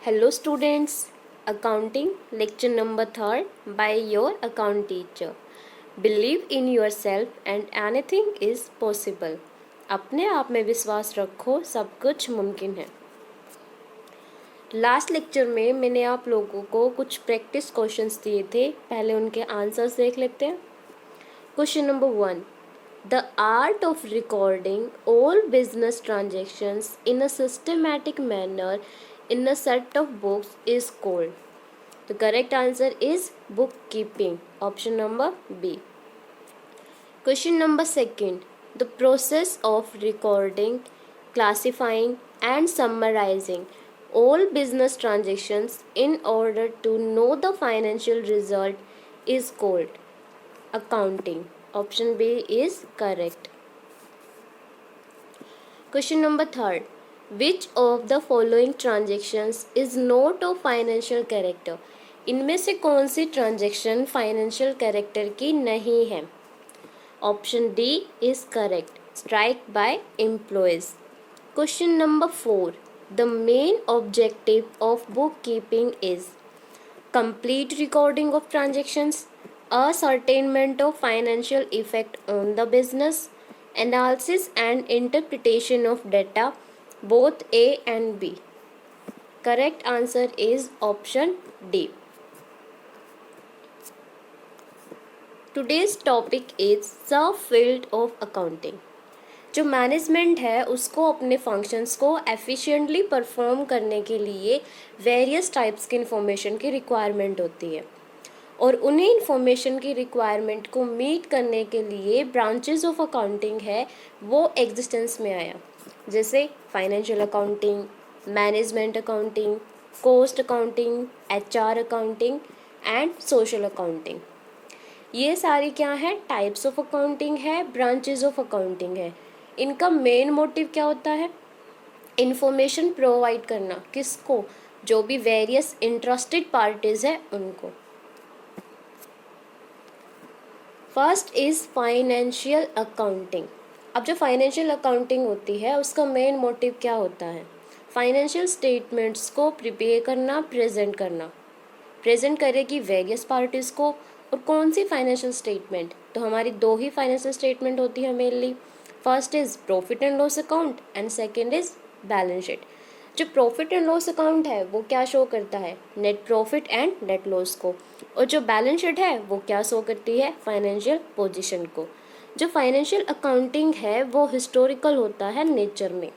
Hello students, accounting lecture number 3rd by your account teacher. Believe in yourself and anything is possible. अपने आप में विश्वास रखो, सब कुछ मुमकिन है। लास्ट लेक्चर में मैंने आप लोगों को कुछ प्रैक्टिस क्वेश्चंस दिए थे, पहले उनके आंसर्स देख लेते हैं। Question number 1, The art of recording all business transactions in a systematic manner in a set of books is called. The correct answer is bookkeeping. Option number B. Question number 2. The process of recording, classifying and summarizing all business transactions in order to know the financial result is called accounting. Option B is correct. Question number 3. Which of the following transactions is not of financial character? इनमें से कौन सी transaction financial character की नहीं है? Option D is correct, strike by employees. Question number 4. The main objective of book keeping is complete recording of transactions, ascertainment of financial effect on the business, analysis and interpretation of data, both A and B. Correct answer is option D. Today's topic is the field of accounting. जो management है उसको अपने functions को efficiently perform करने के लिए various types की information की रिक्वायरमेंट होती है, और उन्हीं इंफॉर्मेशन की रिक्वायरमेंट को मीट करने के लिए ब्रांचेस ऑफ अकाउंटिंग है वो एग्जिस्टेंस में आया, जैसे financial accounting, management accounting, cost accounting, HR accounting and social accounting. ये सारी क्या है? टाइप्स ऑफ अकाउंटिंग है, ब्रांचेस ऑफ अकाउंटिंग है. इनका मेन मोटिव क्या होता है? इंफॉर्मेशन प्रोवाइड करना. किसको? जो भी वेरियस इंटरेस्टेड पार्टीज है उनको. First is financial accounting. अब जो फाइनेंशियल अकाउंटिंग होती है उसका मेन मोटिव क्या होता है? फाइनेंशियल स्टेटमेंट्स को प्रिपेयर करना, प्रेजेंट करना. प्रेजेंट करेगी वेरियस पार्टीज को. और कौन सी फाइनेंशियल स्टेटमेंट? तो हमारी दो ही फाइनेंशियल स्टेटमेंट होती है mainly. First is profit and loss account and second is balance sheet. जो प्रॉफिट एंड लॉस अकाउंट है वो क्या शो करता है? Net profit and net loss को. और जो बैलेंस शीट है वो क्या शो करती है? फाइनेंशियल पोजीशन को. जो फाइनेंशियल अकाउंटिंग है वो हिस्टोरिकल होता है नेचर में,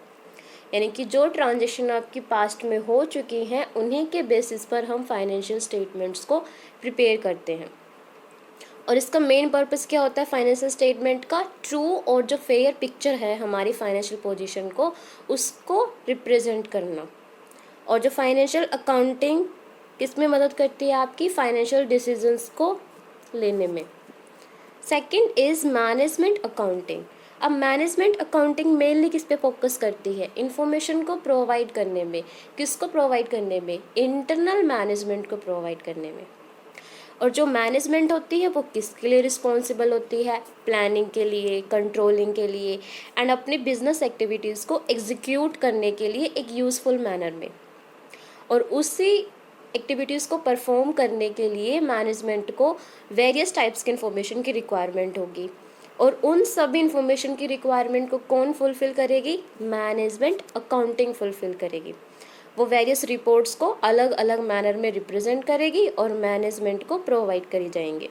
यानी कि जो ट्रांजेक्शन आपकी पास्ट में हो चुकी हैं उन्हीं के बेसिस पर हम फाइनेंशियल स्टेटमेंट्स को प्रिपेयर करते हैं. और इसका मेन पर्पस क्या होता है? फाइनेंशियल स्टेटमेंट का ट्रू और जो फेयर पिक्चर है हमारी फाइनेंशियल पोजीशन को, उसको रिप्रेजेंट करना. और जो फाइनेंशियल अकाउंटिंग किस में मदद करती है? आपकी फाइनेंशियल डिसीजंस को लेने में. Second is management accounting. अब मैनेजमेंट अकाउंटिंग मेनली किस पे फोकस करती है? इंफॉर्मेशन को प्रोवाइड करने में. किसको प्रोवाइड करने में? इंटरनल मैनेजमेंट को प्रोवाइड करने में. और जो मैनेजमेंट होती है वो किसके लिए रिस्पॉन्सिबल होती है? प्लानिंग के लिए, कंट्रोलिंग के लिए एंड अपनी बिजनेस एक्टिविटीज़ को एग्जीक्यूट करने के लिए एक यूज़फुल मैनर में. और उसी एक्टिविटीज़ को परफॉर्म करने के लिए मैनेजमेंट को वेरियस टाइप्स की इंफॉर्मेशन की रिक्वायरमेंट होगी. और उन सभी इंफॉर्मेशन की रिक्वायरमेंट को कौन फुलफिल करेगी? मैनेजमेंट अकाउंटिंग फुलफिल करेगी. वो वेरियस रिपोर्ट्स को अलग अलग मैनर में रिप्रेजेंट करेगी और मैनेजमेंट को प्रोवाइड करी जाएंगे.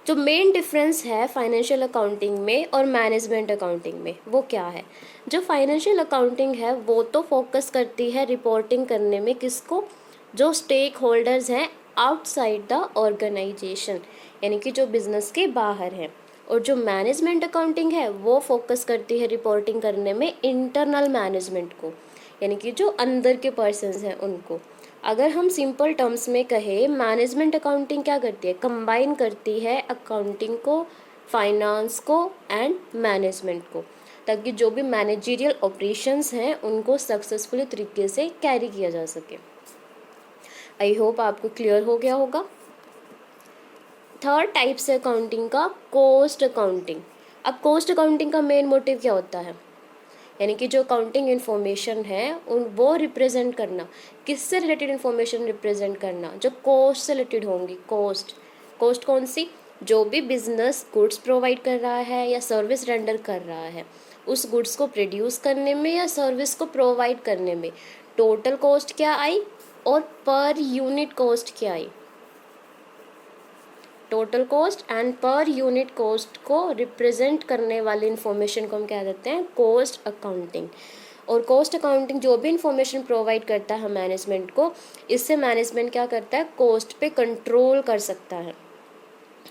जो मेन डिफरेंस है फाइनेंशियल अकाउंटिंग में और मैनेजमेंट अकाउंटिंग में वो क्या है? जो फाइनेंशियल अकाउंटिंग है वो तो फोकस करती है रिपोर्टिंग करने में. किसको? जो स्टेक होल्डर्स हैं आउटसाइड द ऑर्गेनाइजेशन, यानी कि जो बिजनेस के बाहर हैं. और जो मैनेजमेंट अकाउंटिंग है वो फोकस करती है रिपोर्टिंग करने में इंटरनल मैनेजमेंट को, यानी कि जो अंदर के पर्सन्स हैं उनको. अगर हम सिंपल टर्म्स में कहें, मैनेजमेंट अकाउंटिंग क्या करती है? कंबाइन करती है अकाउंटिंग को, फाइनेंस को एंड मैनेजमेंट को, ताकि जो भी मैनेजरियल ऑपरेशंस हैं उनको सक्सेसफुली तरीके से कैरी किया जा सके. आई होप आपको क्लियर हो गया होगा. थर्ड टाइप से अकाउंटिंग का कॉस्ट अकाउंटिंग. अब कॉस्ट अकाउंटिंग का मेन मोटिव क्या होता है? यानी कि जो अकाउंटिंग इन्फॉर्मेशन है उन वो रिप्रेजेंट करना, किससे रिलेटेड इन्फॉर्मेशन रिप्रेजेंट करना, जो कोस्ट से रिलेटेड होंगी। कोस्ट कौन सी, जो भी बिजनेस गुड्स प्रोवाइड कर रहा है या सर्विस रेंडर कर रहा है, उस गुड्स को प्रोड्यूस करने में या सर्विस को प्रोवाइड करने में टोटल कॉस्ट क्या आई और पर यूनिट कॉस्ट क्या आई। Total cost and per unit cost को रिप्रेजेंट करने वाली इन्फॉर्मेशन को हम क्या देते हैं, कॉस्ट अकाउंटिंग। और कॉस्ट अकाउंटिंग जो भी इंफॉर्मेशन प्रोवाइड करता है मैनेजमेंट को, इससे मैनेजमेंट क्या करता है, कॉस्ट पे कंट्रोल कर सकता है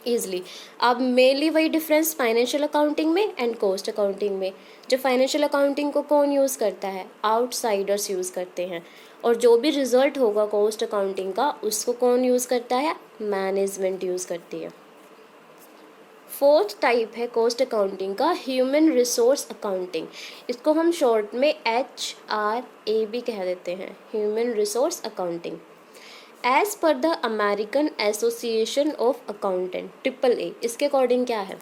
ईजिली। अब मेनली वही डिफरेंस फाइनेंशियल अकाउंटिंग में एंड कॉस्ट अकाउंटिंग में। जो फाइनेंशियल अकाउंटिंग को कौन यूज़ करता है, आउटसाइडर्स यूज़ करते हैं। और जो भी रिजल्ट होगा कॉस्ट अकाउंटिंग का, उसको कौन यूज़ करता है, मैनेजमेंट यूज़ करती है। फोर्थ टाइप है कॉस्ट अकाउंटिंग का, ह्यूमन रिसोर्स अकाउंटिंग। इसको हम शॉर्ट में HRAB कह देते हैं, human resource accounting. As per the American association of accountant AAA, इसके अकॉर्डिंग क्या है,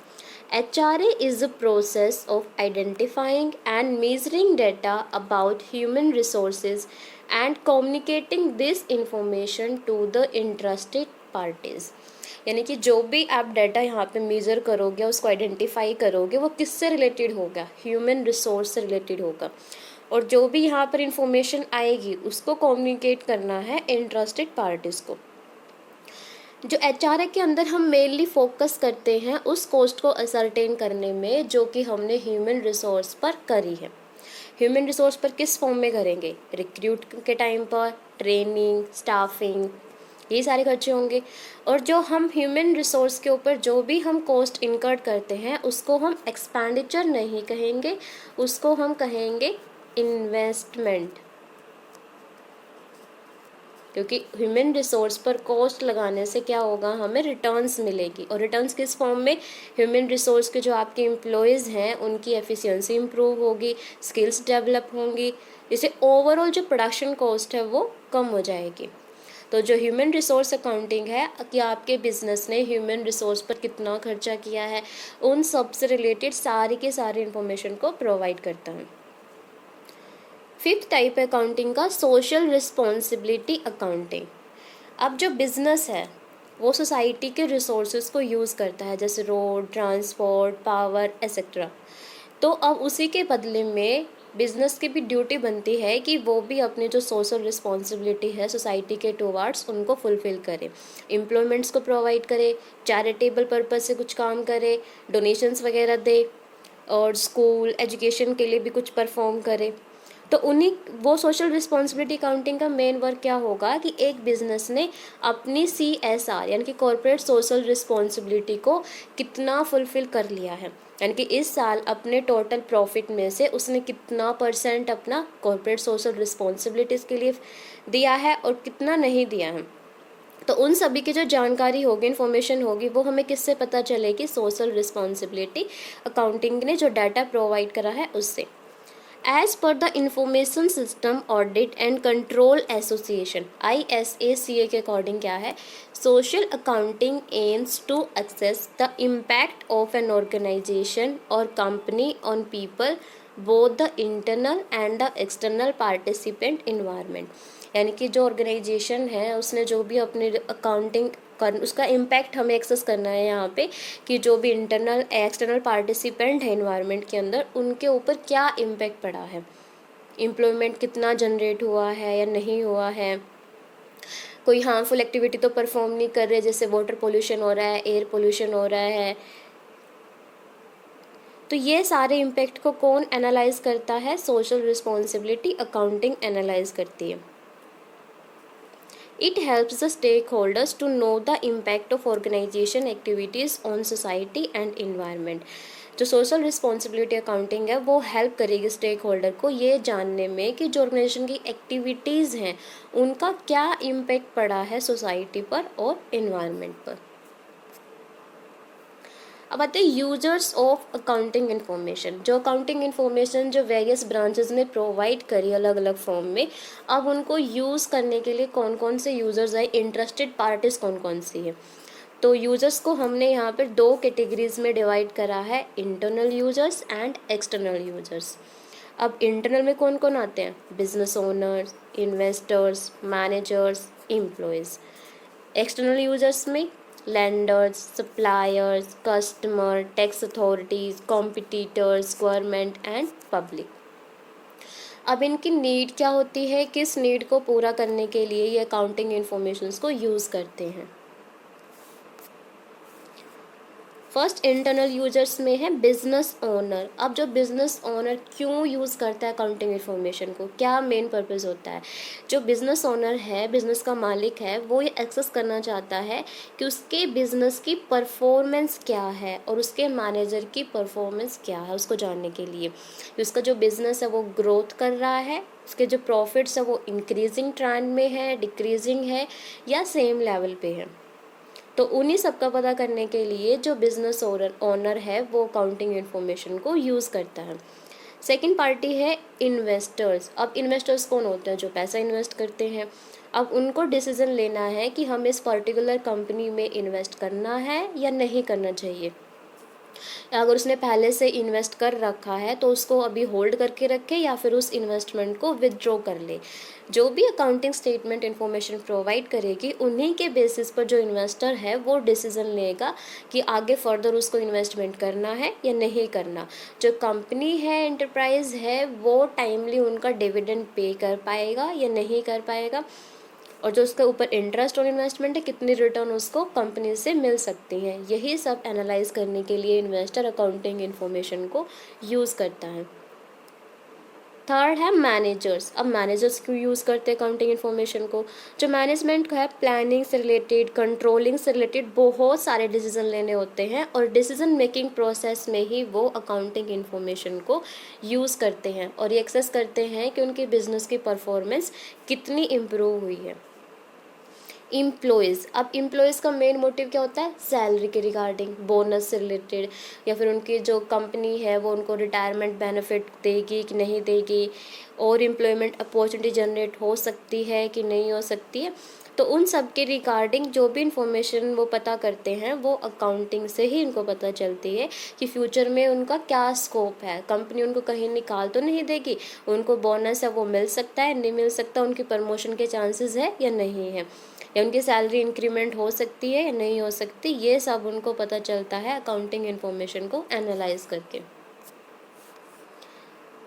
HRA is the process of identifying and measuring data about human resources and communicating this information to the interested parties। यानी कि जो भी आप data यहाँ पे मेज़र करोगे, उसको आइडेंटिफाई करोगे, वो किससे रिलेटेड होगा, ह्यूमन रिसोर्स से रिलेटेड होगा। और जो भी यहाँ पर इंफॉर्मेशन आएगी उसको कम्युनिकेट करना है इंटरेस्टेड पार्टीज़ को। जो HRA के अंदर हम मेनली फोकस करते हैं उस कॉस्ट को असरटेन करने में जो कि हमने ह्यूमन रिसोर्स पर करी है। ह्यूमन रिसोर्स पर किस फॉर्म में करेंगे, रिक्रूट के टाइम पर, ट्रेनिंग, स्टाफिंग, ये सारे खर्चे होंगे। और जो हम ह्यूमन रिसोर्स के ऊपर जो भी हम कॉस्ट इनकर्ड करते हैं उसको हम एक्सपेंडिचर नहीं कहेंगे, उसको हम कहेंगे इन्वेस्टमेंट। क्योंकि ह्यूमन रिसोर्स पर कॉस्ट लगाने से क्या होगा, हमें रिटर्न्स मिलेगी। और रिटर्न्स किस फॉर्म में, ह्यूमन रिसोर्स के जो आपके एम्प्लॉयज़ हैं उनकी एफिशिएंसी इंप्रूव होगी, स्किल्स डेवलप होंगी, इससे ओवरऑल जो प्रोडक्शन कॉस्ट है वो कम हो जाएगी। तो जो ह्यूमन रिसोर्स अकाउंटिंग है कि आपके बिजनेस ने ह्यूमन रिसोर्स पर कितना खर्चा किया है, उन सब से रिलेटेड सारी के सारी इन्फॉर्मेशन को प्रोवाइड करता है। फिफ्थ टाइप है अकाउंटिंग का, सोशल रिस्पॉन्सिबिलिटी अकाउंटिंग। अब जो बिजनेस है वो सोसाइटी के रिसोर्सेज को यूज़ करता है, जैसे रोड, ट्रांसपोर्ट, पावर एक्सेट्रा। तो अब उसी के बदले में बिजनेस की भी ड्यूटी बनती है कि वो भी अपनी जो सोशल रिस्पॉन्सिबिलिटी है सोसाइटी के टुवार्ड्स उनको फुलफ़िल करे, एम्प्लॉयमेंट्स को प्रोवाइड करे, चैरिटेबल पर्पज़ से कुछ काम करे, डोनेशंस वगैरह दे, और स्कूल एजुकेशन के लिए भी कुछ परफॉर्म करे। तो उन्हीं वो सोशल रिस्पॉन्सिबिलिटी अकाउंटिंग का मेन वर्क क्या होगा कि एक बिजनेस ने अपनी CSR यानी कि कॉर्पोरेट सोशल रिस्पॉन्सिबिलिटी को कितना फुलफिल कर लिया है, यानी कि इस साल अपने टोटल प्रॉफिट में से उसने कितना % अपना कॉर्पोरेट सोशल रिस्पॉन्सिबिलिटीज़ के लिए दिया है और कितना नहीं दिया है। तो उन सभी की जो जानकारी होगी, इन्फॉर्मेशन होगी, वो हमें किससे पता चलेगी, सोशल रिस्पॉन्सिबिलिटी अकाउंटिंग ने जो डाटा प्रोवाइड करा है उससे। As per the Information System Audit and Control Association ISACA के अकॉर्डिंग क्या है, social accounting aims to assess the impact of an organization or company on people, both the internal and the external participant environment। यानी कि जो organisation है उसने जो भी अपने अकाउंटिंग कर उसका इम्पैक्ट हमें एक्सेस करना है यहाँ पे, कि जो भी इंटरनल एक्सटर्नल पार्टिसिपेंट है इन्वायरमेंट के अंदर उनके ऊपर क्या इम्पैक्ट पड़ा है, एम्प्लॉयमेंट कितना जनरेट हुआ है या नहीं हुआ है, कोई हार्मफुल एक्टिविटी तो परफॉर्म नहीं कर रहे, जैसे वाटर पोल्यूशन हो रहा है, एयर पोल्यूशन हो रहा है। तो ये सारे इम्पैक्ट को कौन एनालाइज करता है, सोशल रिस्पॉन्सिबिलिटी अकाउंटिंग एनालाइज करती है। It helps the stakeholders to know the impact of organization activities on society and environment। जो सोशल रिस्पॉन्सिबिलिटी अकाउंटिंग है वो हेल्प करेगी स्टेक होल्डर को ये जानने में कि जो ऑर्गेनाइजेशन की एक्टिविटीज़ हैं उनका क्या इम्पैक्ट पड़ा है सोसाइटी पर और एनवायरनमेंट पर। अब आते हैं यूजर्स ऑफ अकाउंटिंग इन्फॉर्मेशन। जो अकाउंटिंग इन्फॉर्मेशन जो वेरियस ब्रांचेस ने प्रोवाइड करी अलग अलग फॉर्म में, अब उनको यूज़ करने के लिए कौन कौन से यूज़र्स आए, इंटरेस्टेड पार्टीज़ कौन कौन सी है। तो यूज़र्स को हमने यहाँ पर 2 कैटेगरीज में डिवाइड करा है, internal users and external users. अब इंटरनल में कौन कौन आते हैं? Business owners, investors, managers, employees. External users में lenders, suppliers, customer, tax authorities, competitors, government and public. अब इनकी नीड क्या होती है, किस नीड को पूरा करने के लिए ये अकाउंटिंग इन्फॉर्मेशंस को यूज़ करते हैं? फर्स्ट इंटरनल यूजर्स में है बिजनेस ओनर। अब जो बिजनेस ओनर क्यों यूज़ करता है अकाउंटिंग इन्फॉर्मेशन को, क्या मेन पर्पस होता है? जो बिजनेस ओनर है, बिजनेस का मालिक है, वो ये एक्सेस करना चाहता है कि उसके बिजनेस की परफॉर्मेंस क्या है और उसके मैनेजर की परफॉर्मेंस क्या है, उसको जानने के लिए कि उसका जो बिजनेस है वो ग्रोथ कर रहा है, उसके जो प्रॉफिट्स है वो इंक्रीजिंग ट्रेंड में है, डिक्रीजिंग है या सेम लेवल पे है। तो उन्हीं सब का पता करने के लिए जो बिजनेस ओनर है वो अकाउंटिंग इन्फॉर्मेशन को यूज़ करता है। सेकंड पार्टी है इन्वेस्टर्स। अब इन्वेस्टर्स कौन होते हैं? जो पैसा इन्वेस्ट करते हैं। अब उनको डिसीजन लेना है कि हमें इस पर्टिकुलर कंपनी में इन्वेस्ट करना है या नहीं करना चाहिए। अगर उसने पहले से इन्वेस्ट कर रखा है तो उसको अभी होल्ड करके रखे या फिर उस इन्वेस्टमेंट को विदड्रॉ कर ले। जो भी अकाउंटिंग स्टेटमेंट इन्फॉर्मेशन प्रोवाइड करेगी उन्हीं के बेसिस पर जो इन्वेस्टर है वो डिसीजन लेगा कि आगे फर्दर उसको इन्वेस्टमेंट करना है या नहीं करना। जो कंपनी है, एंटरप्राइज है, वो टाइमली उनका डिविडेंड पे कर पाएगा या नहीं कर पाएगा, और जो उसके ऊपर इंटरेस्ट और इन्वेस्टमेंट है कितनी रिटर्न उसको कंपनी से मिल सकती है। यही सब एनालाइज करने के लिए इन्वेस्टर अकाउंटिंग इन्फॉर्मेशन को यूज़ करता है। थर्ड है मैनेजर्स। अब मैनेजर्स क्यों यूज़ करते हैं अकाउंटिंग इन्फॉर्मेशन को? जो मैनेजमेंट है, प्लानिंग से रिलेटेड, कंट्रोलिंग से रिलेटेड बहुत सारे डिसीजन लेने होते हैं और डिसीजन मेकिंग प्रोसेस में ही वो अकाउंटिंग इन्फॉर्मेशन को यूज़ करते हैं और ये एक्सेस करते हैं कि उनके बिजनेस की परफॉर्मेंस कितनी इम्प्रूव हुई है। एम्प्लॉयज़। अब एम्प्लॉयज़ का मेन मोटिव क्या होता है? सैलरी के रिगार्डिंग, बोनस से रिलेटेड, या फिर उनकी जो कंपनी है वो उनको रिटायरमेंट बेनिफिट देगी कि नहीं देगी, और एम्प्लॉयमेंट अपॉर्चुनिटी जनरेट हो सकती है कि नहीं हो सकती है। तो उन सब के रिगार्डिंग जो भी इंफॉर्मेशन वो पता करते हैं वो अकाउंटिंग से ही उनको पता चलती है कि फ्यूचर में उनका क्या स्कोप है। कंपनी उनको कहीं निकाल तो नहीं देगी, उनको बोनस है वो मिल सकता है, नहीं मिल सकता, उनकी प्रमोशन के चांसेस है या नहीं है, या उनकी सैलरी इंक्रीमेंट हो सकती है या नहीं हो सकती। ये सब उनको पता चलता है अकाउंटिंग इन्फॉर्मेशन को एनालाइज करके।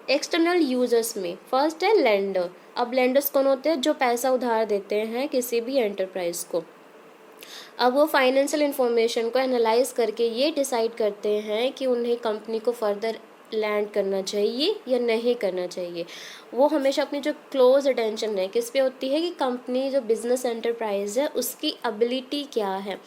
एक्सटर्नल यूजर्स में फर्स्ट है लेंडर। अब लेंडर्स कौन होते हैं? जो पैसा उधार देते हैं किसी भी एंटरप्राइज को। अब वो फाइनेंशियल इन्फॉर्मेशन को एनालाइज करके ये डिसाइड करते हैं कि उन्हें कंपनी को फर्दर लैंड करना चाहिए या नहीं करना चाहिए। वो हमेशा अपनी जो क्लोज अटेंशन है किस पे होती है कि कंपनी जो बिजनेस एंटरप्राइज है उसकी एबिलिटी क्या है,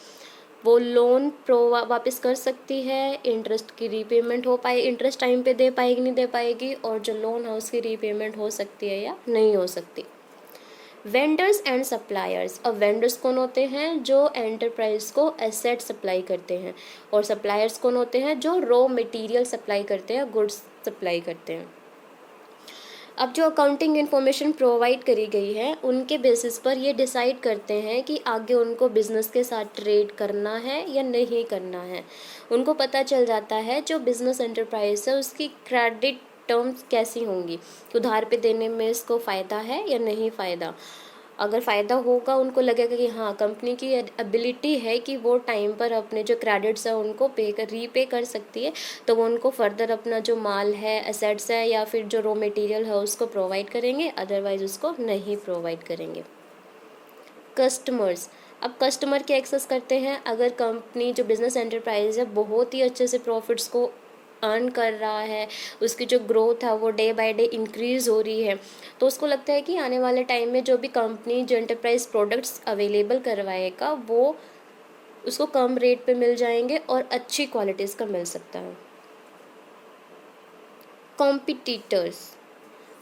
वो लोन वापस कर सकती है, इंटरेस्ट की रीपेमेंट हो पाए, इंटरेस्ट टाइम पे दे पाएगी नहीं दे पाएगी, और जो लोन है उसकी रीपेमेंट हो सकती है या नहीं हो सकती। Vendors and suppliers. अब वेंडर्स कौन होते हैं? जो एंटरप्राइज को एसेट सप्लाई करते हैं, और सप्लायर्स कौन होते हैं? जो रॉ मटेरियल सप्लाई करते हैं, गुड्स सप्लाई करते हैं। अब जो अकाउंटिंग इन्फॉर्मेशन प्रोवाइड करी गई है उनके बेसिस पर ये डिसाइड करते हैं कि आगे उनको बिज़नेस के साथ ट्रेड करना है या नहीं करना है। उनको पता चल जाता है जो बिज़नेस एंटरप्राइज है उसकी क्रेडिट टर्म्स कैसी होंगी, उधार पे देने में इसको फ़ायदा है या नहीं फ़ायदा। अगर फ़ायदा होगा, उनको लगेगा कि हाँ कंपनी की एबिलिटी है कि वो टाइम पर अपने जो क्रेडिट्स है उनको रीपे कर सकती है, तो वो उनको फर्दर अपना जो माल है, एसेट्स है या फिर जो रॉ मटेरियल है उसको प्रोवाइड करेंगे, अदरवाइज उसको नहीं प्रोवाइड करेंगे। कस्टमर्स। अब कस्टमर क्या एक्सेस करते हैं? अगर कंपनी जो बिज़नेस एंटरप्राइज है बहुत ही अच्छे से प्रॉफिट्स को अर्न कर रहा है, उसकी जो ग्रोथ है वो डे बाय डे इंक्रीज़ हो रही है, तो उसको लगता है कि आने वाले टाइम में जो भी कंपनी जो एंटरप्राइज प्रोडक्ट्स अवेलेबल करवाएगा वो उसको कम रेट पे मिल जाएंगे और अच्छी क्वालिटीज़ का मिल सकता है। कॉम्पिटिटर्स।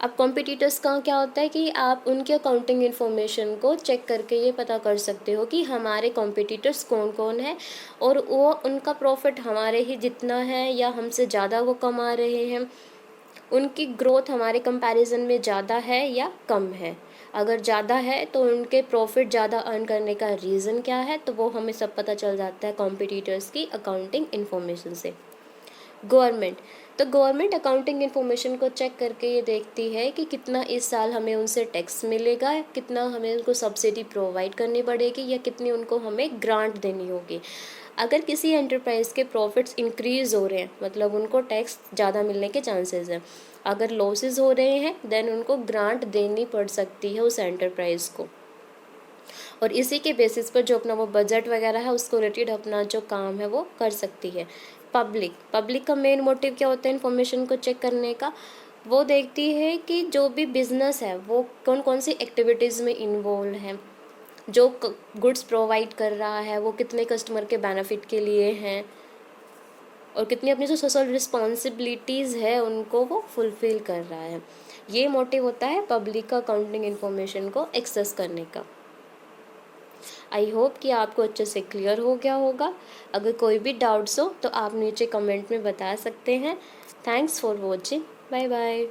अब कॉम्पिटिटर्स का क्या होता है कि आप उनके अकाउंटिंग इन्फॉर्मेशन को चेक करके ये पता कर सकते हो कि हमारे कॉम्पिटिटर्स कौन कौन है और वो उनका प्रॉफिट हमारे ही जितना है या हमसे ज़्यादा वो कमा रहे हैं, उनकी ग्रोथ हमारे कंपैरिजन में ज़्यादा है या कम है। अगर ज़्यादा है तो उनके प्रॉफिट ज़्यादा अर्न करने का रीज़न क्या है, तो वो हमें सब पता चल जाता है कॉम्पिटिटर्स की अकाउंटिंग इन्फॉर्मेशन से। गवर्नमेंट। तो गवर्नमेंट अकाउंटिंग इन्फॉर्मेशन को चेक करके ये देखती है कि कितना इस साल हमें उनसे टैक्स मिलेगा, कितना हमें उनको सब्सिडी प्रोवाइड करनी पड़ेगी या कितनी उनको हमें ग्रांट देनी होगी। अगर किसी एंटरप्राइज के प्रॉफिट्स इंक्रीज हो रहे हैं मतलब उनको टैक्स ज़्यादा मिलने के चांसेस हैं। अगर लॉसेस हो रहे हैं देन उनको ग्रांट देनी पड़ सकती है उस एंटरप्राइज को, और इसी के बेसिस पर जो अपना वो बजट वगैरह है उसको रिलेटेड अपना जो काम है वो कर सकती है। पब्लिक का मेन मोटिव क्या होता है इन्फॉर्मेशन को चेक करने का? वो देखती है कि जो भी बिजनेस है वो कौन कौन सी एक्टिविटीज़ में इन्वॉल्व है, जो गुड्स प्रोवाइड कर रहा है वो कितने कस्टमर के बेनिफिट के लिए हैं, और कितनी अपनी जो सोशल रिस्पॉन्सिबिलिटीज़ है उनको वो फुलफ़िल कर रहा है। ये मोटिव होता है पब्लिक का अकाउंटिंग इन्फॉर्मेशन को एक्सेस करने का। आई होप कि आपको अच्छे से क्लियर हो गया होगा। अगर कोई भी डाउट्स हो तो आप नीचे कमेंट में बता सकते हैं। Thanks for watching. Bye bye.